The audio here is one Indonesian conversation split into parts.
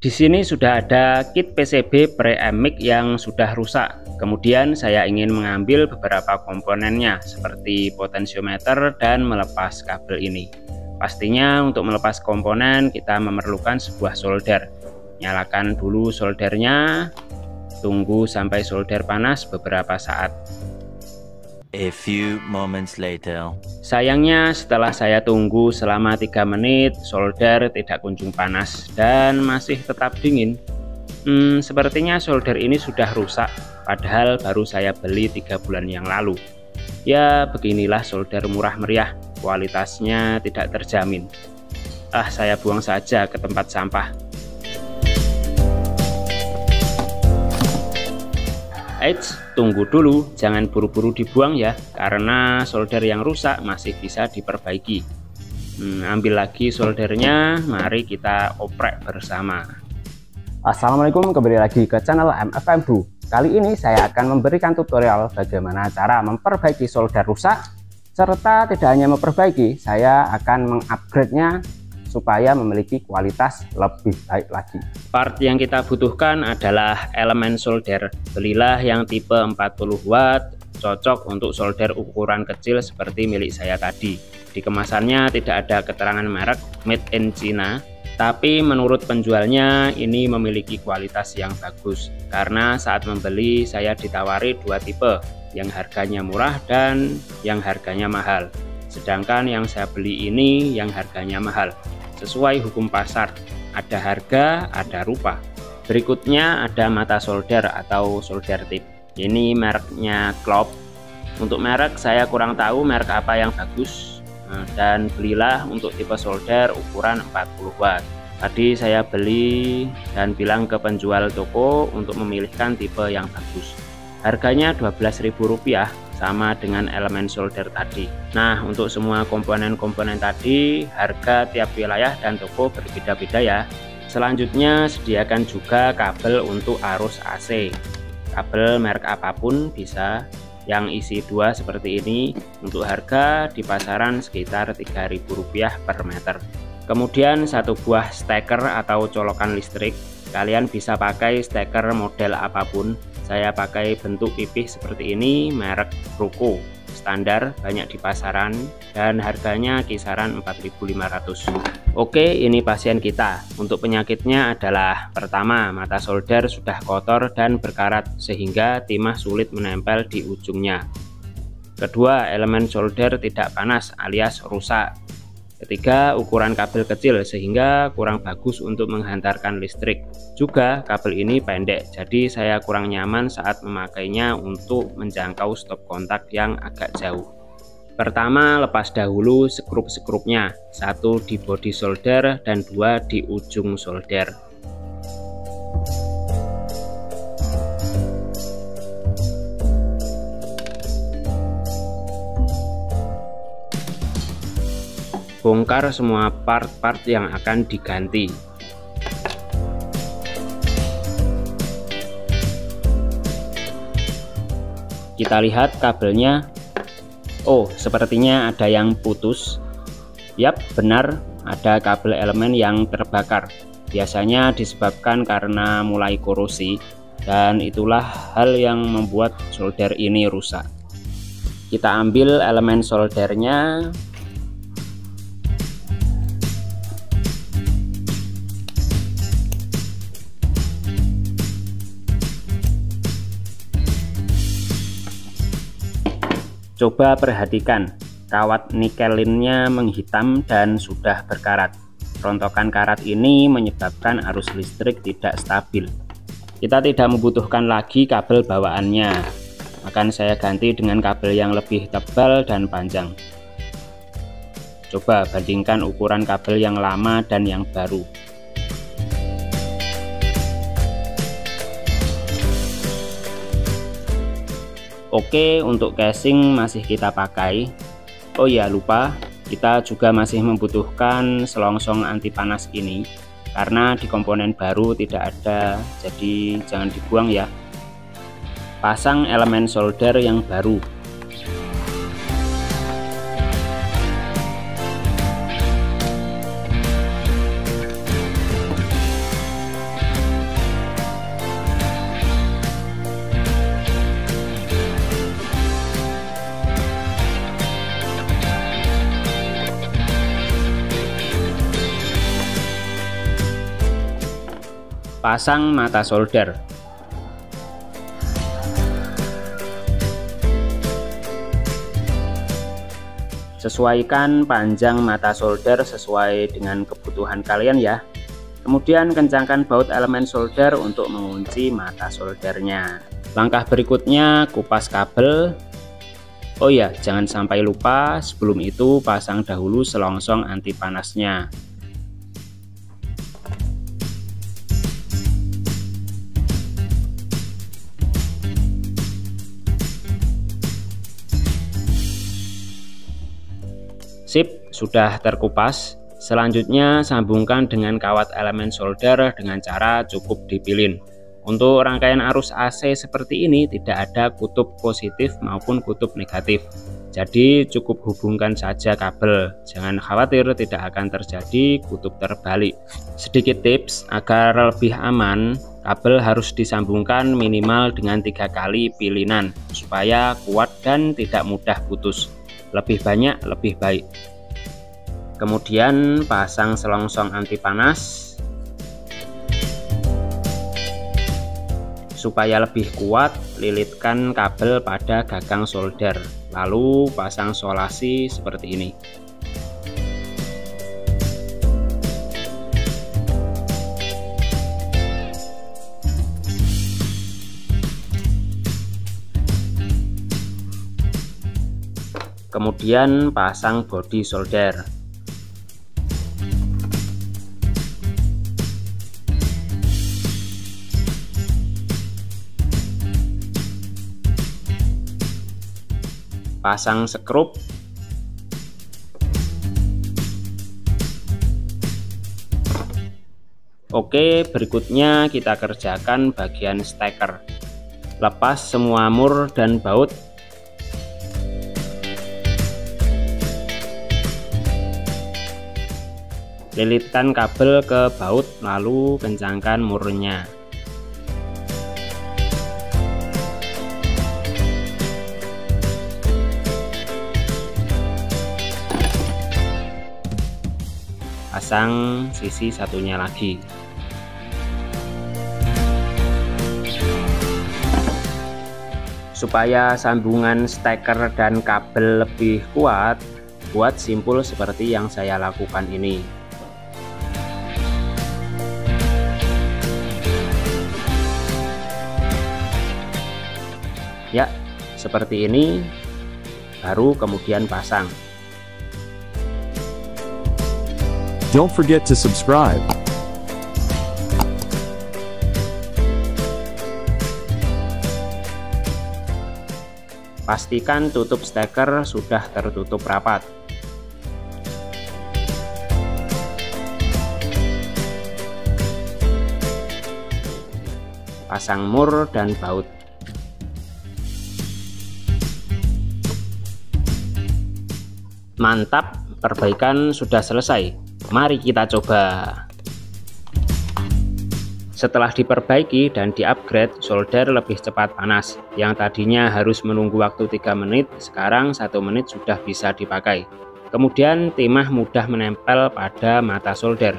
Di sini sudah ada kit PCB pre-emic yang sudah rusak. Kemudian saya ingin mengambil beberapa komponennya seperti potensiometer dan melepas kabel ini. Pastinya untuk melepas komponen kita memerlukan sebuah solder. Nyalakan dulu soldernya, tunggu sampai solder panas beberapa saat. A few moments later. Sayangnya setelah saya tunggu selama 3 menit, solder tidak kunjung panas dan masih tetap dingin. Sepertinya solder ini sudah rusak, padahal baru saya beli 3 bulan yang lalu. Ya beginilah solder murah meriah, kualitasnya tidak terjamin. Saya buang saja ke tempat sampah. Eits, tunggu dulu, jangan buru-buru dibuang ya, karena solder yang rusak masih bisa diperbaiki. Ambil lagi soldernya, mari kita oprek bersama. Assalamualaikum, kembali lagi ke channel MFM Bu. Kali ini saya akan memberikan tutorial bagaimana cara memperbaiki solder rusak, serta tidak hanya memperbaiki, saya akan mengupgrade-nya supaya memiliki kualitas lebih baik lagi. Part yang kita butuhkan adalah elemen solder. Belilah yang tipe 40 watt, cocok untuk solder ukuran kecil seperti milik saya tadi. Di kemasannya tidak ada keterangan merek made in China, tapi menurut penjualnya ini memiliki kualitas yang bagus. Karena saat membeli saya ditawari 2 tipe, yang harganya murah dan yang harganya mahal. Sedangkan yang saya beli ini yang harganya mahal. Sesuai hukum pasar, ada harga, ada rupa. Berikutnya ada mata solder atau solder tip. Ini mereknya Klop. Untuk merek saya kurang tahu merek apa yang bagus, dan belilah untuk tipe solder ukuran 40 watt. Tadi saya beli dan bilang ke penjual toko untuk memilihkan tipe yang bagus. Harganya Rp12.000, sama dengan elemen solder tadi. Nah, untuk semua komponen-komponen tadi, harga tiap wilayah dan toko berbeda-beda ya. Selanjutnya, sediakan juga kabel untuk arus AC. Kabel merek apapun bisa, yang isi 2 seperti ini. Untuk harga di pasaran sekitar Rp3.000 per meter. Kemudian satu buah steker atau colokan listrik. Kalian bisa pakai steker model apapun. Saya pakai bentuk pipih seperti ini, merek Roku. Standar, banyak di pasaran, dan harganya kisaran 4.500. Oke, ini pasien kita. Untuk penyakitnya adalah pertama, mata solder sudah kotor dan berkarat sehingga timah sulit menempel di ujungnya. Kedua, elemen solder tidak panas alias rusak. Ketiga, ukuran kabel kecil sehingga kurang bagus untuk menghantarkan listrik. Juga kabel ini pendek, jadi saya kurang nyaman saat memakainya untuk menjangkau stop kontak yang agak jauh. Pertama, lepas dahulu skrup-skrupnya, 1 di bodi solder dan 2 di ujung solder. Bongkar semua part-part yang akan diganti. Kita lihat kabelnya. Oh, sepertinya ada yang putus. Yap, benar, ada kabel elemen yang terbakar. Biasanya disebabkan karena mulai korosi, dan itulah hal yang membuat solder ini rusak. Kita ambil elemen soldernya. Coba perhatikan, kawat nikelinnya menghitam dan sudah berkarat. Rontokan karat ini menyebabkan arus listrik tidak stabil. Kita tidak membutuhkan lagi kabel bawaannya. Akan saya ganti dengan kabel yang lebih tebal dan panjang. Coba bandingkan ukuran kabel yang lama dan yang baru. Oke, untuk casing masih kita pakai. Oh ya, lupa, kita juga masih membutuhkan selongsong anti panas ini karena di komponen baru tidak ada, jadi jangan dibuang ya. Pasang elemen solder yang baru. Pasang mata solder. Sesuaikan panjang mata solder sesuai dengan kebutuhan kalian ya. Kemudian kencangkan baut elemen solder untuk mengunci mata soldernya. Langkah berikutnya kupas kabel. Oh ya, jangan sampai lupa, sebelum itu pasang dahulu selongsong anti panasnya. Sip, sudah terkupas. Selanjutnya sambungkan dengan kawat elemen solder dengan cara cukup dipilin. Untuk rangkaian arus AC seperti ini tidak ada kutub positif maupun kutub negatif. Jadi cukup hubungkan saja kabel. Jangan khawatir tidak akan terjadi kutub terbalik. Sedikit tips agar lebih aman, kabel harus disambungkan minimal dengan 3 kali pilinan supaya kuat dan tidak mudah putus. Lebih banyak lebih baik. Kemudian pasang selongsong anti panas. Supaya lebih kuat, lilitkan kabel pada gagang solder, lalu pasang solasi seperti ini. Kemudian pasang bodi solder. Pasang skrup. Oke, berikutnya kita kerjakan bagian steker. Lepas semua mur dan baut. Lilitkan kabel ke baut lalu kencangkan murnya. Pasang sisi satunya lagi. Supaya sambungan steker dan kabel lebih kuat, buat simpul seperti yang saya lakukan ini. Ya, seperti ini, baru kemudian pasang. Don't forget to subscribe. Pastikan tutup steker sudah tertutup rapat. Pasang mur dan baut. Mantap, perbaikan sudah selesai. Mari kita coba. Setelah diperbaiki dan di-upgrade, solder lebih cepat panas. Yang tadinya harus menunggu waktu 3 menit, sekarang 1 menit sudah bisa dipakai. Kemudian timah mudah menempel pada mata solder.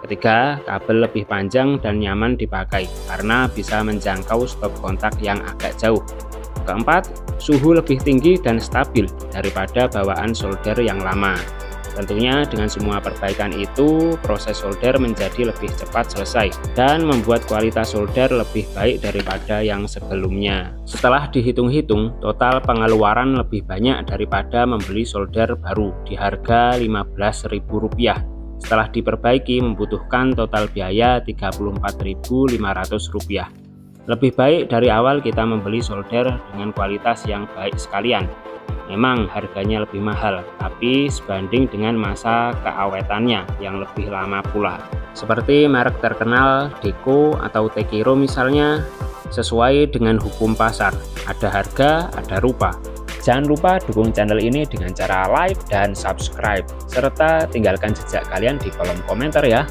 Ketiga, kabel lebih panjang dan nyaman dipakai karena bisa menjangkau stop kontak yang agak jauh. Keempat, suhu lebih tinggi dan stabil daripada bawaan solder yang lama. Tentunya dengan semua perbaikan itu, proses solder menjadi lebih cepat selesai dan membuat kualitas solder lebih baik daripada yang sebelumnya. Setelah dihitung-hitung, total pengeluaran lebih banyak daripada membeli solder baru di harga Rp15.000. Setelah diperbaiki membutuhkan total biaya Rp34.500. Lebih baik dari awal kita membeli solder dengan kualitas yang baik sekalian. Memang harganya lebih mahal, tapi sebanding dengan masa keawetannya yang lebih lama pula. Seperti merek terkenal Deco atau Tekiro misalnya, sesuai dengan hukum pasar, ada harga, ada rupa. Jangan lupa dukung channel ini dengan cara like dan subscribe, serta tinggalkan jejak kalian di kolom komentar ya.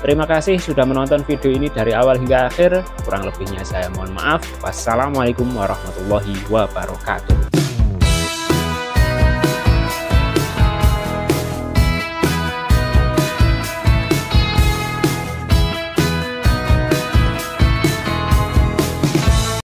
Terima kasih sudah menonton video ini dari awal hingga akhir. Kurang lebihnya saya mohon maaf. Wassalamualaikum warahmatullahi wabarakatuh.